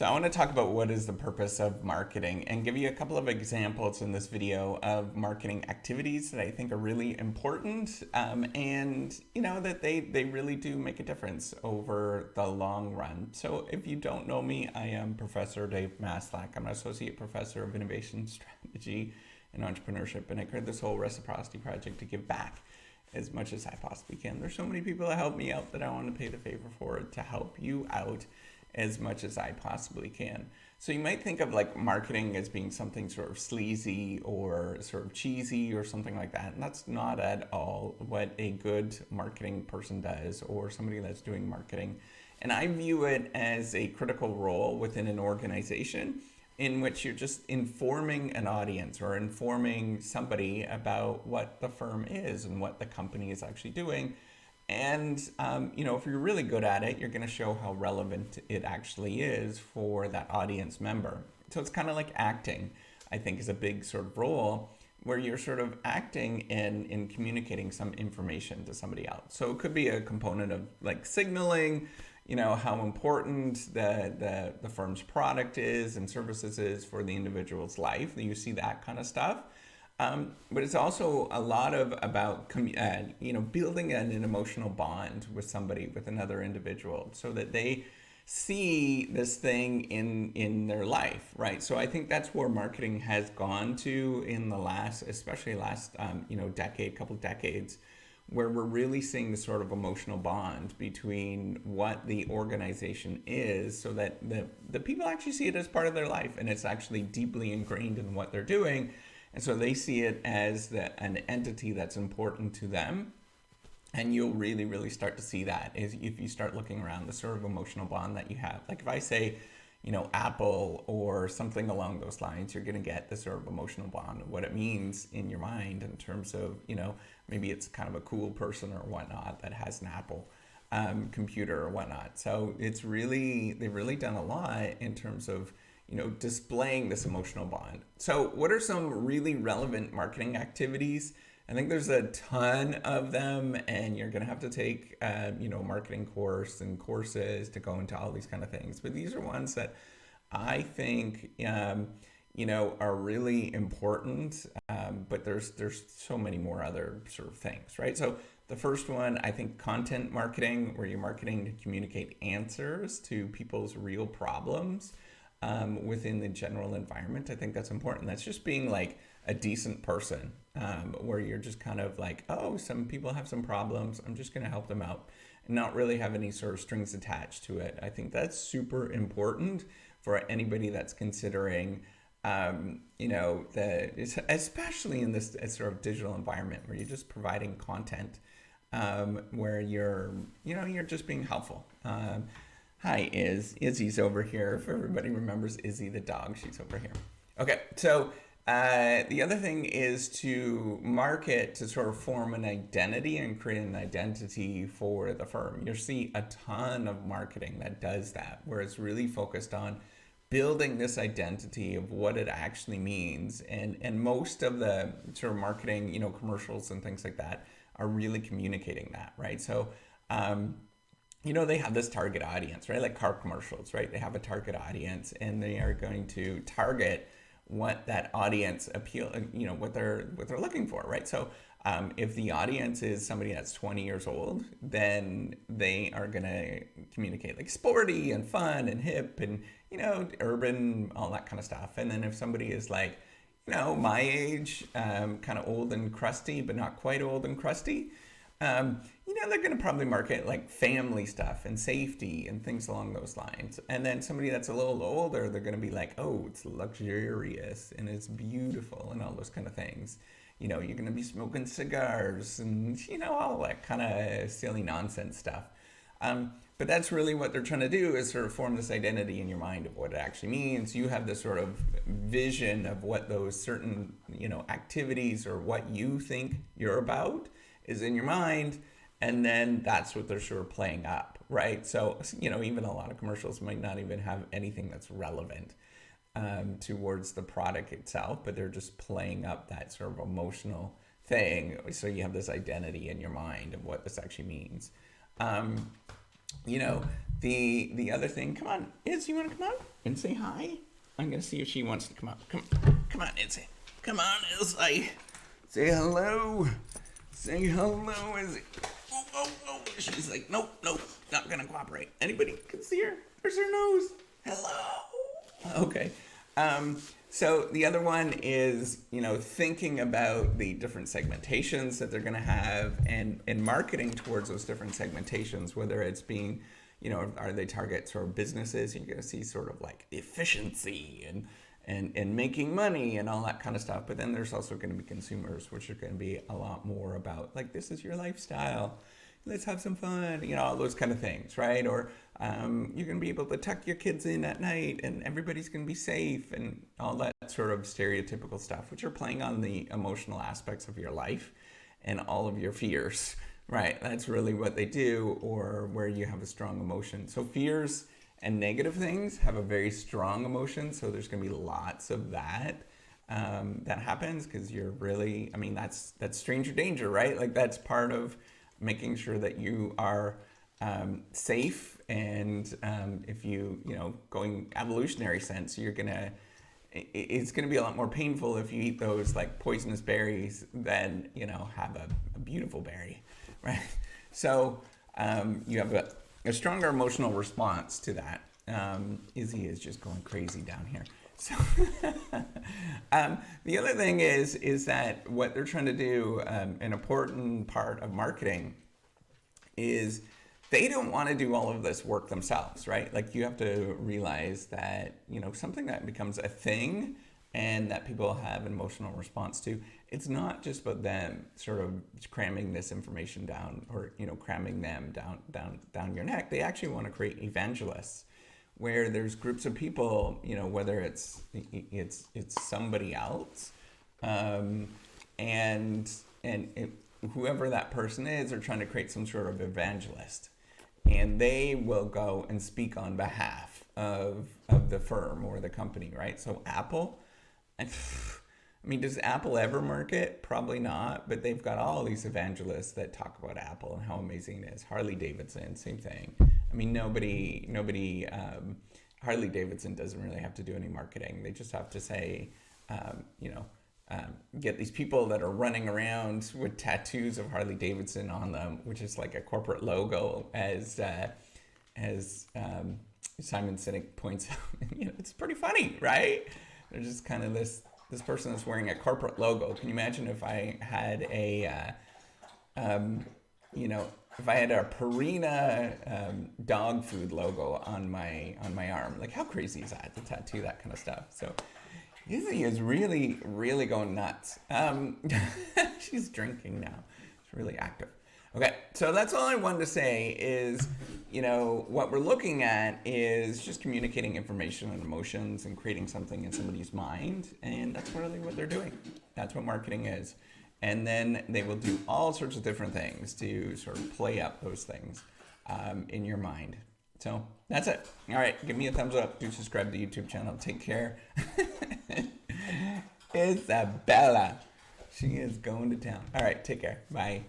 So I want to talk about what is the purpose of marketing and give you a couple of examples in this video of marketing activities that I think are really important and that they really do make a difference over the long run. So if you don't know me, I am Professor Dave Maslach. I'm an Associate Professor of Innovation Strategy and Entrepreneurship, and I created this whole reciprocity project to give back as much as I possibly can. There's so many people that help me out that I want to pay the favor for to help you out as much as I possibly can. So you might think of like marketing as being something sort of sleazy or sort of cheesy or something like that. And that's not at all what a good marketing person does or somebody that's doing marketing. And I view it as a critical role within an organization in which you're just informing an audience or informing somebody about what the firm is and what the company is actually doing. And, if you're really good at it, you're going to show how relevant it actually is for that audience member. So it's kind of like acting, I think, is a big sort of role where you're sort of acting in communicating some information to somebody else. So it could be a component of like signaling, how important the firm's product is and services is for the individual's life. You see that kind of stuff. But it's also a lot about building an emotional bond with somebody, with another individual, so that they see this thing in their life, right? So I think that's where marketing has gone to in the especially last decade, couple decades, where we're really seeing the sort of emotional bond between what the organization is, so that the people actually see it as part of their life, and it's actually deeply ingrained in what they're doing. And so they see it as an entity that's important to them. And you'll really, really start to see that is if you start looking around the sort of emotional bond that you have. Like if I say, Apple or something along those lines, you're going to get this sort of emotional bond of what it means in your mind in terms of, maybe it's kind of a cool person or whatnot that has an Apple computer or whatnot. So they've really done a lot in terms of displaying this emotional bond. So what are some really relevant marketing activities? I think there's a ton of them, and you're going to have to take, marketing course and courses to go into all these kind of things. But these are ones that I think, are really important. But there's so many more other sort of things, right? So the first one, I think content marketing, where you're marketing to communicate answers to people's real problems. Within the general environment. I think that's important. That's just being like a decent person, where you're just kind of like, oh, some people have some problems, I'm just going to help them out, and not really have any sort of strings attached to it. I think that's super important for anybody that's considering, especially in this sort of digital environment where you're just providing content, where you're just being helpful. Hi, Izzy's over here. If everybody remembers Izzy the dog, she's over here. Okay, so the other thing is to market to sort of form an identity and create an identity for the firm. You'll see a ton of marketing that does that, where it's really focused on building this identity of what it actually means. And most of the sort of marketing, commercials and things like that are really communicating that, right? So, they have this target audience, right? Like car commercials, right? They have a target audience, and they are going to target what that audience what they're looking for, right? So if the audience is somebody that's 20 years old, then they are going to communicate like sporty and fun and hip and, urban, all that kind of stuff. And then if somebody is like, my age, kind of old and crusty, but not quite old and crusty, they're going to probably market like family stuff and safety and things along those lines. And then somebody that's a little older, they're going to be like, oh, it's luxurious and it's beautiful and all those kind of things. You're going to be smoking cigars and, all that kind of silly nonsense stuff. But that's really what they're trying to do, is sort of form this identity in your mind of what it actually means. You have this sort of vision of what those certain, activities or what you think you're about is in your mind, and then that's what they're sort of playing up, right? So, even a lot of commercials might not even have anything that's relevant towards the product itself, but they're just playing up that sort of emotional thing. So you have this identity in your mind of what this actually means. The other thing, come on, Iz, you want to come up and say hi? I'm gonna see if she wants to come up. Come on, Izzy. Come on, Izzy. Say hello. Say hello, Izzy. Oh. She's like, nope, not gonna cooperate. Anybody can see her? There's her nose. Hello. Okay. So the other one is, thinking about the different segmentations that they're going to have and marketing towards those different segmentations, whether it's being, are they targets or businesses? You're going to see sort of like efficiency and making money and all that kind of stuff. But then there's also going to be consumers, which are going to be a lot more about like, this is your lifestyle. Let's have some fun, all those kind of things, right? Or you're going to be able to tuck your kids in at night and everybody's going to be safe and all that sort of stereotypical stuff, which are playing on the emotional aspects of your life and all of your fears, right? That's really what they do, or where you have a strong emotion. So fears and negative things have a very strong emotion. So there's going to be lots of that that happens because you're really, that's stranger danger, right? Like that's part of making sure that you are safe, and if going evolutionary sense, it's gonna be a lot more painful if you eat those like poisonous berries than have a beautiful berry, right? So you have a stronger emotional response to that. Izzy is just going crazy down here. So the other thing is that what they're trying to do, an important part of marketing, is they don't want to do all of this work themselves, right? Like you have to realize that, something that becomes a thing and that people have an emotional response to, it's not just about them sort of cramming this information down or, cramming them down your neck. They actually want to create evangelists, where there's groups of people, whether it's somebody else, and whoever that person is, they're trying to create some sort of evangelist, and they will go and speak on behalf of the firm or the company, right? So Apple, does Apple ever market? Probably not, but they've got all these evangelists that talk about Apple and how amazing it is. Harley Davidson, same thing. Nobody, Harley Davidson doesn't really have to do any marketing. They just have to say, get these people that are running around with tattoos of Harley Davidson on them, which is like a corporate logo, as Simon Sinek points out. It's pretty funny, right? They're just kind of this person that's wearing a corporate logo. Can you imagine if I had if I had a Purina dog food logo on my arm? Like, how crazy is that to tattoo that kind of stuff? So Izzy is really, really going nuts. She's drinking now. She's really active. Okay, so that's all I wanted to say is, what we're looking at is just communicating information and emotions and creating something in somebody's mind. And that's really what they're doing. That's what marketing is. And then they will do all sorts of different things to sort of play up those things in your mind. So that's it. All right, give me a thumbs up. Do subscribe to the YouTube channel. Take care. Isabella. She is going to town. All right, take care. Bye.